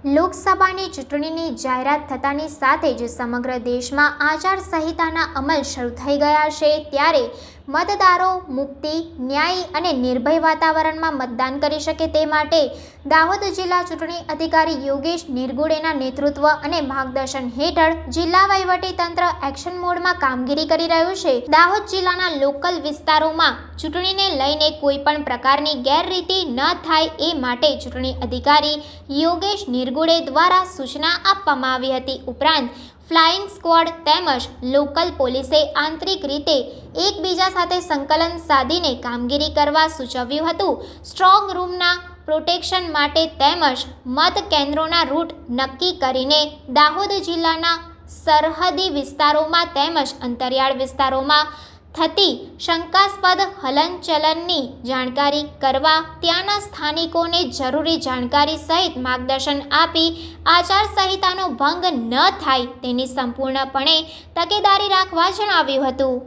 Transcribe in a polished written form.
લોકસભાની ચૂંટણીની જાહેરાત થતાની સાથે જ સમગ્ર દેશમાં આચારસંહિતાના અમલ શરૂ થઈ ગયા છે, ત્યારે મતદારો મુક્તિ, ન્યાયી અને નિર્ભય વાતાવરણમાં મતદાન કરી શકે તે માટે દાહોદ જિલ્લા ચૂંટણી અધિકારી યોગેશ નિરગુડેના નેતૃત્વ અને માર્ગદર્શન હેઠળ જિલ્લા વહીવટીતંત્ર એક્શન મોડમાં કામગીરી કરી રહ્યું છે. દાહોદ જિલ્લાના લોકલ વિસ્તારોમાં ચૂંટણીને લઈને કોઈપણ પ્રકારની ગેરરીતિ ન થાય એ માટે ચૂંટણી અધિકારી યોગેશ નિરગુડે દ્વારા સૂચના આપવામાં આવી હતી. ઉપરાંત ફ્લાઇંગ સ્ક્વોડ તેમજ લોકલ પોલીસે આંતરિક રીતે એકબીજા સાથે સંકલન સાધીને કામગીરી કરવા સૂચવ્યું હતું. સ્ટ્રોંગ રૂમના પ્રોટેક્શન માટે તેમજ મત કેન્દ્રોના રૂટ નક્કી કરીને દાહોદ જિલ્લાના સરહદી વિસ્તારોમાં તેમજ અંતરિયાળ વિસ્તારોમાં થતી શંકાસ્પદ હલનચલનની જાણકારી કરવા ત્યાંના સ્થાનિકોને જરૂરી જાણકારી સહિત માર્ગદર્શન આપી આચારસંહિતાનો ભંગ ન થાય તેની સંપૂર્ણપણે તકેદારી રાખવા જણાવ્યું હતું.